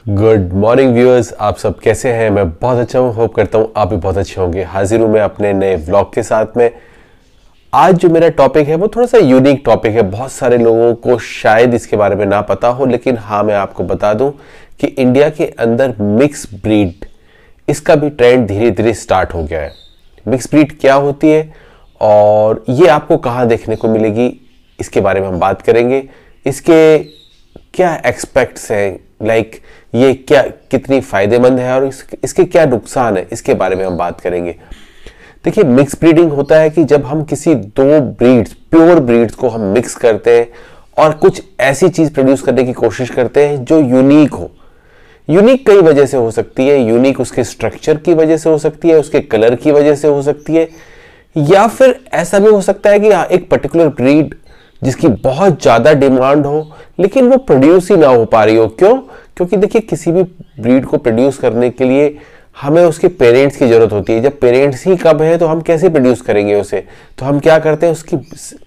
Good morning viewers, आप सब कैसे हैं। मैं बहुत अच्छा हूँ, होप करता हूँ आप भी बहुत अच्छे होंगे। हाजिर हूँ मैं अपने नए व्लॉग के साथ में। आज जो मेरा टॉपिक है वो थोड़ा सा यूनिक टॉपिक है। बहुत सारे लोगों को शायद इसके बारे में ना पता हो, लेकिन हाँ मैं आपको बता दूं कि इंडिया के अंदर मिक्स ब्रीड, इसका भी ट्रेंड धीरे धीरे स्टार्ट हो गया है। मिक्स ब्रीड क्या होती है और ये आपको कहाँ देखने को मिलेगी, इसके बारे में हम बात करेंगे। इसके क्या एक्सपेक्ट्स हैं, लाइक ये क्या कितनी फायदेमंद है और इसके क्या नुकसान है, इसके बारे में हम बात करेंगे। देखिए, मिक्स ब्रीडिंग होता है कि जब हम किसी दो ब्रीड्स, प्योर ब्रीड्स को हम मिक्स करते हैं और कुछ ऐसी चीज प्रोड्यूस करने की कोशिश करते हैं जो यूनिक हो। यूनिक कई वजह से हो सकती है। यूनिक उसके स्ट्रक्चर की वजह से हो सकती है, उसके कलर की वजह से हो सकती है, या फिर ऐसा भी हो सकता है कि एक पर्टिकुलर ब्रीड जिसकी बहुत ज्यादा डिमांड हो लेकिन वो प्रोड्यूस ही ना हो पा रही हो। क्यों? क्योंकि देखिए, किसी भी ब्रीड को प्रोड्यूस करने के लिए हमें उसके पेरेंट्स की जरूरत होती है। जब पेरेंट्स ही कम है तो हम कैसे प्रोड्यूस करेंगे उसे। तो हम क्या करते हैं,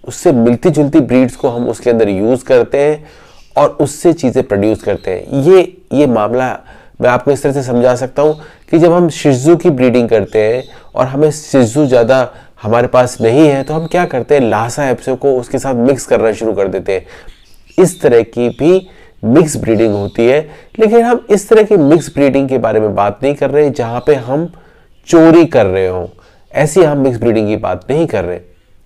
उससे मिलती जुलती ब्रीड्स को हम उसके अंदर यूज करते हैं और उससे चीजें प्रोड्यूस करते हैं। ये मामला मैं आपको इस तरह से समझा सकता हूं कि जब हम शिजू की ब्रीडिंग करते हैं और हमें शिजू ज्यादा हमारे पास नहीं है तो हम क्या करते हैं, लासा एप्सो को उसके साथ मिक्स करना शुरू कर देते हैं। इस तरह की भी मिक्स ब्रीडिंग होती है। लेकिन हम इस तरह की मिक्स ब्रीडिंग के बारे में बात नहीं कर रहे जहां पे हम चोरी कर रहे हो। ऐसी हम मिक्स ब्रीडिंग की बात नहीं कर रहे,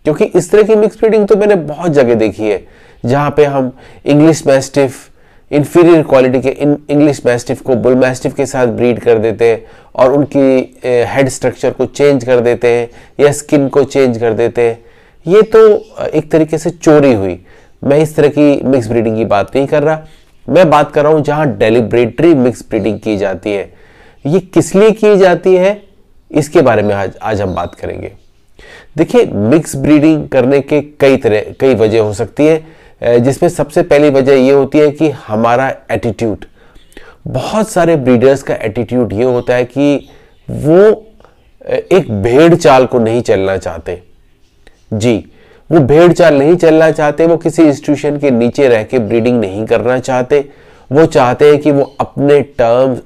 क्योंकि इस तरह की मिक्स ब्रीडिंग तो मैंने बहुत जगह देखी है जहां पे हम इंग्लिश मैस्टिफ, इंफीरियर क्वालिटी के इंग्लिश मैस्टिफ को बुल मैस्टिफ के साथ ब्रीड कर देते हैं और उनकी हेड स्ट्रक्चर को चेंज कर देते हैं या स्किन को चेंज कर देते हैं। ये तो एक तरीके से चोरी हुई। मैं इस तरह की मिक्स ब्रीडिंग की बात नहीं कर रहा। मैं बात कर रहा हूं जहां डेलिब्रेटरी मिक्स ब्रीडिंग की जाती है। ये किस लिए की जाती है, इसके बारे में आज हम बात करेंगे। देखिए, मिक्स ब्रीडिंग करने के कई वजह हो सकती है, जिसमें सबसे पहली वजह ये होती है कि हमारा एटीट्यूड। बहुत सारे ब्रीडर्स का एटीट्यूड ये होता है कि वो एक भेड़ चाल को नहीं चलना चाहते। जी, वो भेड़ चाल नहीं चलना चाहते। वो किसी इंस्टीट्यूशन के नीचे रह के ब्रीडिंग नहीं करना चाहते। वो चाहते हैं कि वो अपने टर्म्स,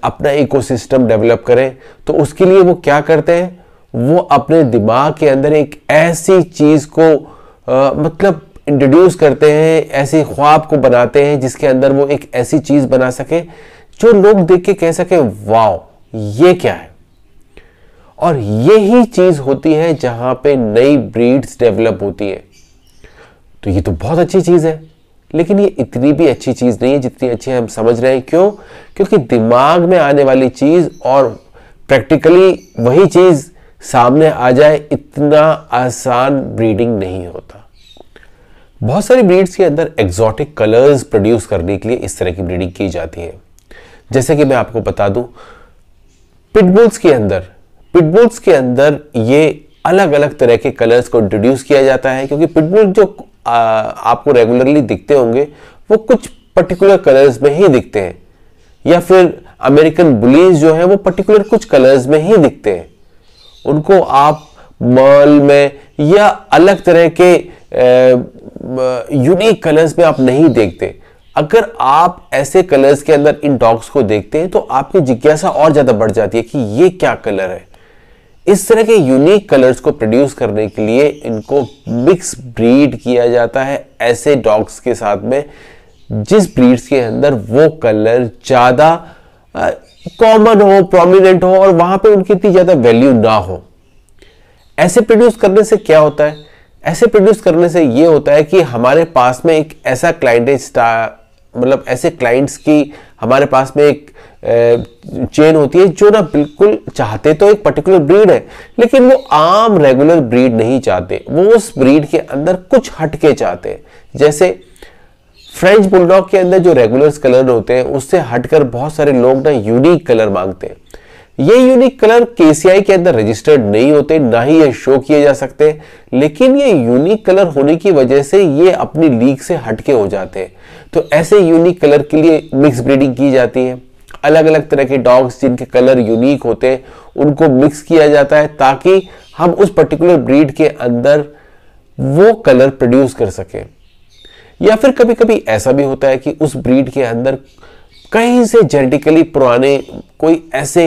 अपना इकोसिस्टम डेवलप करें। तो उसके लिए वो क्या करते हैं, वो अपने दिमाग के अंदर एक ऐसी चीज को मतलब इंट्रोड्यूस करते हैं, ऐसे ख्वाब को बनाते हैं जिसके अंदर वो एक ऐसी चीज बना सके जो लोग देख के कह सके वाओ ये क्या है। और यही चीज होती है जहां पे नई ब्रीड्स डेवलप होती है। तो ये तो बहुत अच्छी चीज है, लेकिन ये इतनी भी अच्छी चीज नहीं है जितनी अच्छी हम समझ रहे हैं। क्यों? क्योंकि दिमाग में आने वाली चीज और प्रैक्टिकली वही चीज सामने आ जाए, इतना आसान ब्रीडिंग नहीं होता। बहुत सारी ब्रीड्स के अंदर एग्जॉटिक कलर्स प्रोड्यूस करने के लिए इस तरह की ब्रीडिंग की जाती है। जैसे कि मैं आपको बता दूं, पिटबुल्स के अंदर ये अलग अलग तरह के कलर्स को इंट्रोड्यूस किया जाता है, क्योंकि पिटबुल जो आपको रेगुलरली दिखते होंगे वो कुछ पर्टिकुलर कलर्स में ही दिखते हैं, या फिर अमेरिकन बुलीज जो है वो पर्टिकुलर कुछ कलर्स में ही दिखते हैं। उनको आप मॉल में या अलग तरह के यूनिक कलर्स में आप नहीं देखते। अगर आप ऐसे कलर्स के अंदर इन डॉग्स को देखते हैं तो आपकी जिज्ञासा और ज्यादा बढ़ जाती है कि ये क्या कलर है। इस तरह के यूनिक कलर्स को प्रोड्यूस करने के लिए इनको मिक्स ब्रीड किया जाता है ऐसे डॉग्स के साथ में जिस ब्रीड्स के अंदर वो कलर ज्यादा कॉमन हो, प्रोमिनेंट हो और वहां पे उनकी इतनी ज्यादा वैल्यू ना हो। ऐसे प्रोड्यूस करने से क्या होता है? ऐसे प्रोड्यूस करने से ये होता है कि हमारे पास में एक ऐसा क्लाइंटेज, मतलब ऐसे क्लाइंट्स की हमारे पास में एक चेन होती है जो ना बिल्कुल चाहते तो एक पर्टिकुलर ब्रीड है, लेकिन वो आम रेगुलर ब्रीड नहीं चाहते। वो उस ब्रीड के अंदर कुछ हटके चाहते हैं। जैसे फ्रेंच बुलडॉग के अंदर जो रेगुलर कलर होते हैं उससे हटकर बहुत सारे लोग ना यूनिक कलर मांगते हैं। ये यूनिक कलर केसीआई के अंदर रजिस्टर्ड नहीं होते, ना ही ये शो किए जा सकते, लेकिन ये यूनिक कलर होने की वजह से ये अपनी लीग से हटके हो जाते हैं। तो ऐसे यूनिक कलर के लिए मिक्स ब्रीडिंग की जाती है। अलग अलग तरह के डॉग्स जिनके कलर यूनिक होते हैं उनको मिक्स किया जाता है ताकि हम उस पर्टिकुलर ब्रीड के अंदर वो कलर प्रोड्यूस कर सके। या फिर कभी कभी ऐसा भी होता है कि उस ब्रीड के अंदर कहीं से जेनेटिकली पुराने कोई ऐसे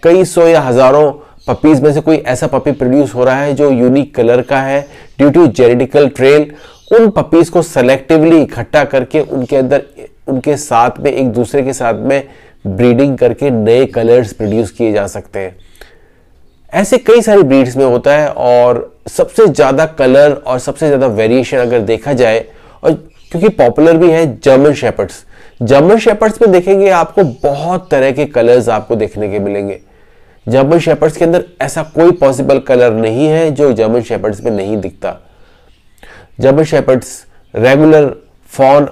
कई सौ या हजारों पपीज में से कोई ऐसा पपी प्रोड्यूस हो रहा है जो यूनिक कलर का है ड्यू टू जेनेटिकल ट्रेल। उन पपीज को सेलेक्टिवली इकट्ठा करके उनके अंदर उनके साथ में एक दूसरे के साथ में ब्रीडिंग करके नए कलर्स प्रोड्यूस किए जा सकते हैं। ऐसे कई सारी ब्रीड्स में होता है और सबसे ज़्यादा कलर और सबसे ज़्यादा वेरिएशन अगर देखा जाए, और क्योंकि पॉपुलर भी है, जर्मन शेपर्ड्स। जर्मन शेपर्ड्स में देखेंगे आपको बहुत तरह के कलर्स आपको देखने के मिलेंगे। जर्मन शेपर्ड्स के अंदर ऐसा कोई पॉसिबल कलर नहीं है जो जर्मन शेपर्ड्स में नहीं दिखता। German shepherds regular fawn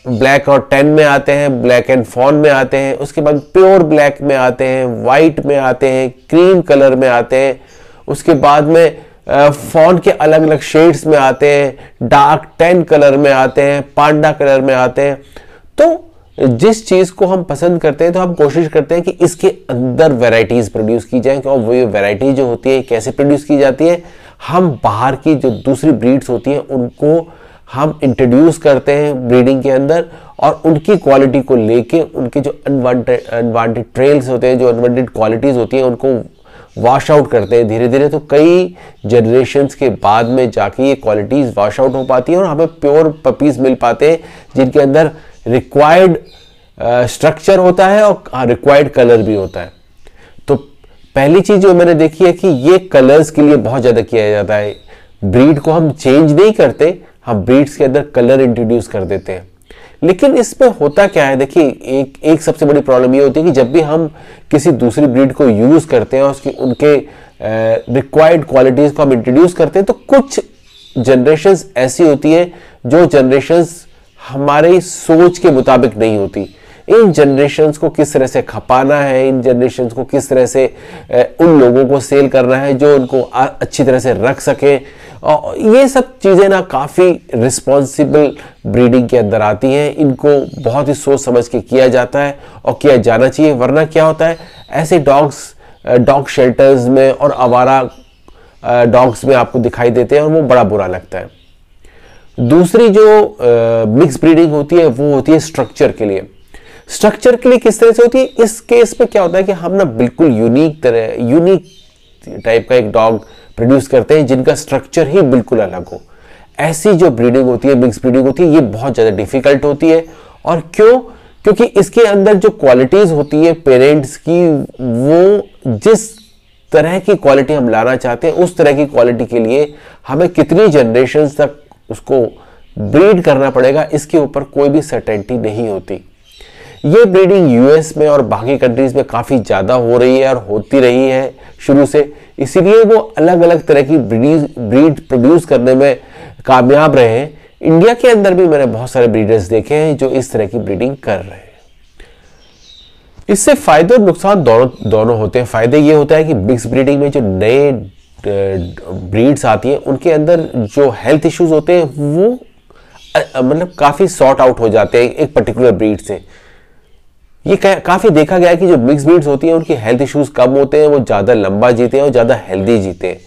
black और टैन में आते हैं, ब्लैक एंड फॉन में आते हैं, उसके बाद प्योर ब्लैक में आते हैं, वाइट में आते हैं, क्रीम कलर में आते हैं, उसके बाद में फॉन के अलग अलग शेड्स में आते हैं, डार्क टैन कलर में आते हैं, पांडा कलर में आते हैं। तो जिस चीज को हम पसंद करते हैं तो हम कोशिश करते हैं कि इसके अंदर वैरायटीज प्रोड्यूस की जाए। और वो वैरायटी जो होती है कैसे प्रोड्यूस की जाती है, हम बाहर की जो दूसरी ब्रीड्स होती हैं उनको हम इंट्रोड्यूस करते हैं ब्रीडिंग के अंदर, और उनकी क्वालिटी को लेके उनके जो अनवांटेड ट्रेल्स होते हैं, जो अनवांटेड क्वालिटीज होती हैं, उनको वॉश आउट करते हैं धीरे धीरे। तो कई जनरेशन्स के बाद में जाके ये क्वालिटीज वॉश आउट हो पाती हैं और हमें प्योर पपीज मिल पाते हैं जिनके अंदर रिक्वायर्ड स्ट्रक्चर होता है और रिक्वायर्ड कलर भी होता है। तो पहली चीज जो मैंने देखी है कि ये कलर्स के लिए बहुत ज्यादा किया जाता है। ब्रीड को हम चेंज नहीं करते, हम ब्रीड्स के अंदर कलर इंट्रोड्यूस कर देते हैं। लेकिन इसमें होता क्या है, देखिए एक सबसे बड़ी प्रॉब्लम ये होती है कि जब भी हम किसी दूसरी ब्रीड को यूज करते हैं और उनके रिक्वायर्ड क्वालिटीज को हम इंट्रोड्यूस करते हैं, तो कुछ जनरेशन्स ऐसी होती है जो जनरेशन्स हमारे सोच के मुताबिक नहीं होती। इन जनरेशन्स को किस तरह से खपाना है, इन जनरेशन्स को किस तरह से उन लोगों को सेल करना है जो उनको अच्छी तरह से रख सके, और ये सब चीज़ें ना काफ़ी रिस्पॉन्सिबल ब्रीडिंग के अंदर आती हैं। इनको बहुत ही सोच समझ के किया जाता है और किया जाना चाहिए, वरना क्या होता है ऐसे डॉग शेल्टर्स में और आवारा डॉग्स में आपको दिखाई देते हैं और वो बड़ा बुरा लगता है। दूसरी जो मिक्स ब्रीडिंग होती है वो होती है स्ट्रक्चर के लिए। स्ट्रक्चर के लिए किस तरह से होती है, इस केस में क्या होता है कि हम ना बिल्कुल यूनिक टाइप का एक डॉग प्रोड्यूस करते हैं जिनका स्ट्रक्चर ही बिल्कुल अलग हो। ऐसी जो ब्रीडिंग होती है, मिक्स ब्रीडिंग होती है, ये बहुत ज़्यादा डिफिकल्ट होती है। और क्यों? क्योंकि इसके अंदर जो क्वालिटीज़ होती है पेरेंट्स की, वो जिस तरह की क्वालिटी हम लाना चाहते हैं उस तरह की क्वालिटी के लिए हमें कितनी जनरेशन्स तक उसको ब्रीड करना पड़ेगा, इसके ऊपर कोई भी सर्टेनिटी नहीं होती। ये ब्रीडिंग यूएस में और बाकी कंट्रीज में काफ़ी ज़्यादा हो रही है और होती रही है शुरू से, इसीलिए वो अलग अलग तरह की ब्रीड प्रोड्यूस करने में कामयाब रहे हैं। इंडिया के अंदर भी मैंने बहुत सारे ब्रीडर्स देखे हैं जो इस तरह की ब्रीडिंग कर रहे हैं। इससे फायदे और नुकसान दोनों होते हैं। फायदे ये होता है कि मिक्स ब्रीडिंग में जो नए ब्रीड्स आती हैं उनके अंदर जो हेल्थ इश्यूज होते हैं वो मतलब काफ़ी सॉर्ट आउट हो जाते हैं एक पर्टिकुलर ब्रीड से। ये काफ़ी देखा गया है कि जो मिक्स ब्रीड्स होती हैं उनकी हेल्थ इश्यूज कम होते हैं, वो ज़्यादा लंबा जीते हैं और ज़्यादा हेल्दी जीते हैं,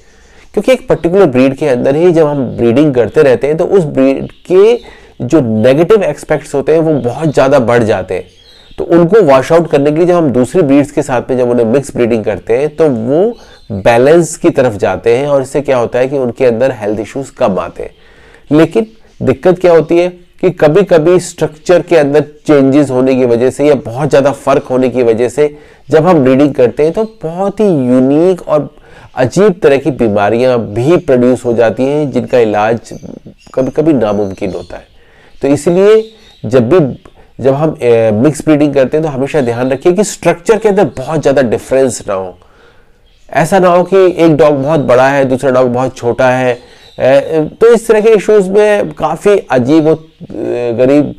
क्योंकि एक पर्टिकुलर ब्रीड के अंदर ही जब हम ब्रीडिंग करते रहते हैं तो उस ब्रीड के जो नेगेटिव एस्पेक्ट्स होते हैं वो बहुत ज़्यादा बढ़ जाते हैं। तो उनको वॉश आउट करने के लिए जब हम दूसरी ब्रीड्स के साथ में जब उन्हें मिक्स ब्रीडिंग करते हैं तो वो बैलेंस की तरफ जाते हैं और इससे क्या होता है कि उनके अंदर हेल्थ इश्यूज कम आते हैं। लेकिन दिक्कत क्या होती है कि कभी कभी स्ट्रक्चर के अंदर चेंजेस होने की वजह से या बहुत ज़्यादा फर्क होने की वजह से जब हम ब्रीडिंग करते हैं तो बहुत ही यूनिक और अजीब तरह की बीमारियां भी प्रोड्यूस हो जाती हैं जिनका इलाज कभी कभी नामुमकिन होता है। तो इसलिए जब हम मिक्स ब्रीडिंग करते हैं तो हमेशा ध्यान रखिए कि स्ट्रक्चर के अंदर बहुत ज़्यादा डिफरेंस ना हो। ऐसा ना हो कि एक डॉग बहुत बड़ा है दूसरा डॉग बहुत छोटा है, तो इस तरह के इश्यूज में काफ़ी अजीब और गरीब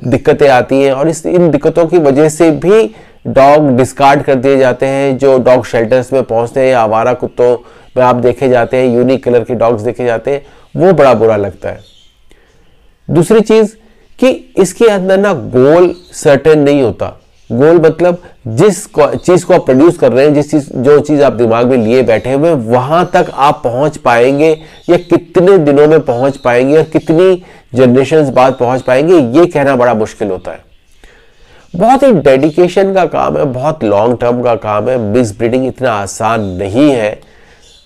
दिक्कतें आती हैं और इन दिक्कतों की वजह से भी डॉग डिस्कार्ड कर दिए जाते हैं। जो डॉग शेल्टर्स में पहुंचते हैं या आवारा कुत्तों में आप देखे जाते हैं, यूनिक कलर के डॉग्स देखे जाते हैं, वो बड़ा बुरा लगता है। दूसरी चीज़ कि इसके अंदर ना गोल सर्टेन नहीं होता। गोल मतलब जिस चीज़ को आप प्रोड्यूस कर रहे हैं, जो चीज़ आप दिमाग में लिए बैठे हुए वहां तक आप पहुंच पाएंगे या कितने दिनों में पहुंच पाएंगे और कितनी जनरेशन्स बाद पहुंच पाएंगे, ये कहना बड़ा मुश्किल होता है। बहुत ही डेडिकेशन का काम है, बहुत लॉन्ग टर्म का काम है। मिक्स ब्रीडिंग इतना आसान नहीं है।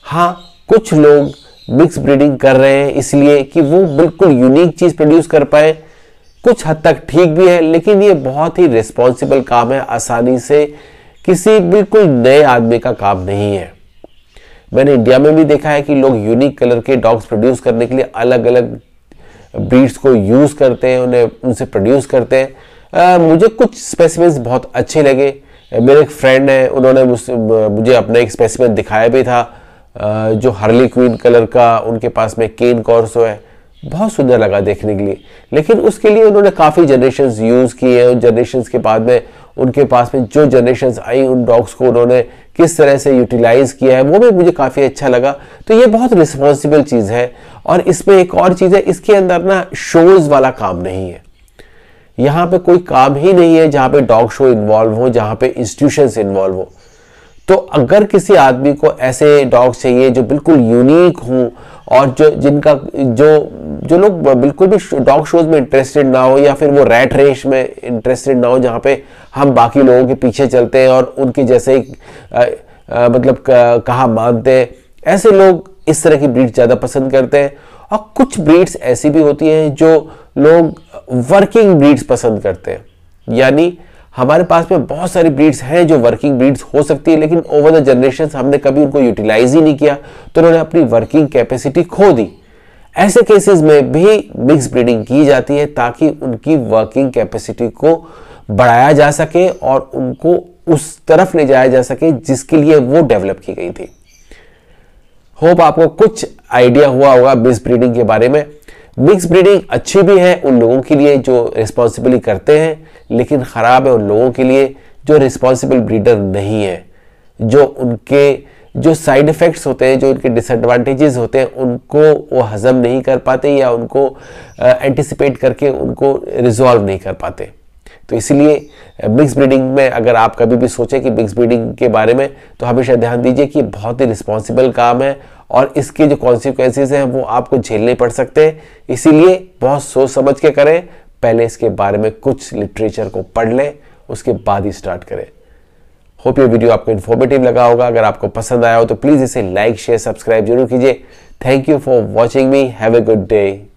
हाँ, कुछ लोग मिक्स ब्रीडिंग कर रहे हैं इसलिए कि वो बिल्कुल यूनिक चीज प्रोड्यूस कर पाए, कुछ हद तक ठीक भी है, लेकिन ये बहुत ही रिस्पॉन्सिबल काम है, आसानी से किसी बिल्कुल नए आदमी का काम नहीं है। मैंने इंडिया में भी देखा है कि लोग यूनिक कलर के डॉग्स प्रोड्यूस करने के लिए अलग अलग ब्रीड्स को यूज करते हैं, उन्हें उनसे प्रोड्यूस करते हैं। मुझे कुछ स्पेसिमेंस बहुत अच्छे लगे। मेरे एक फ्रेंड है, उन्होंने मुझे अपना एक स्पेसिमेन दिखाया भी था, जो हार्ली क्वीन कलर का उनके पास में केन कॉर्सो है, बहुत सुंदर लगा देखने के लिए। लेकिन उसके लिए उन्होंने काफ़ी जनरेशन्स यूज़ किए हैं। उन जनरेशन्स के बाद में उनके पास में जो जनरेशन्स आई, उन डॉग्स को उन्होंने किस तरह से यूटिलाइज किया है, वो भी मुझे काफ़ी अच्छा लगा। तो ये बहुत रिस्पॉन्सिबल चीज़ है। और इसमें एक और चीज़ है, इसके अंदर ना शोज़ वाला काम नहीं है। यहाँ पे कोई काम ही नहीं है जहाँ पे डॉग शो इन्वॉल्व हो, जहाँ पे इंस्टीट्यूशंस इन्वॉल्व हो। तो अगर किसी आदमी को ऐसे डॉग चाहिए जो बिल्कुल यूनिक हों और जो लोग बिल्कुल भी डॉग शोज में इंटरेस्टेड ना हो, या फिर वो रैट रेस में इंटरेस्टेड ना हो जहाँ पे हम बाकी लोगों के पीछे चलते हैं और उनके जैसे ही मतलब कहा मानते हैं, ऐसे लोग इस तरह की ब्रीड्स ज़्यादा पसंद करते हैं। और कुछ ब्रीड्स ऐसी भी होती हैं जो लोग वर्किंग ब्रीड्स पसंद करते हैं। यानी हमारे पास में बहुत सारी ब्रीड्स हैं जो वर्किंग ब्रीड्स हो सकती है, लेकिन ओवर द जनरेशन हमने कभी उनको यूटिलाइज ही नहीं किया, तो उन्होंने अपनी वर्किंग कैपेसिटी खो दी। ऐसे केसेस में भी मिक्स ब्रीडिंग की जाती है ताकि उनकी वर्किंग कैपेसिटी को बढ़ाया जा सके और उनको उस तरफ ले जाया जा सके जिसके लिए वो डेवलप की गई थी। होप आपको कुछ आइडिया हुआ होगा मिक्स ब्रीडिंग के बारे में। मिक्स ब्रीडिंग अच्छी भी है उन लोगों के लिए जो रिस्पॉन्सिबली करते हैं, लेकिन ख़राब है उन लोगों के लिए जो रिस्पॉन्सिबल ब्रीडर नहीं है, जो उनके जो साइड इफ़ेक्ट्स होते हैं, जो उनके डिसएडवांटेजेस होते हैं, उनको वो हज़म नहीं कर पाते या उनको एंटिसिपेट करके उनको रिजॉल्व नहीं कर पाते। तो इसलिए मिक्स ब्रीडिंग में अगर आप कभी भी सोचें कि मिक्स ब्रीडिंग के बारे में, तो हमेशा ध्यान दीजिए कि बहुत ही रिस्पॉन्सिबल काम है और इसके जो कॉन्सिक्वेंसेस हैं वो आपको झेलने पड़ सकते हैं। इसीलिए बहुत सोच समझ के करें, पहले इसके बारे में कुछ लिटरेचर को पढ़ लें, उसके बाद ही स्टार्ट करें। होप ये वीडियो आपको इन्फॉर्मेटिव लगा होगा। अगर आपको पसंद आया हो तो प्लीज़ इसे लाइक शेयर सब्सक्राइब जरूर कीजिए। Thank you for watching me. Have a good day.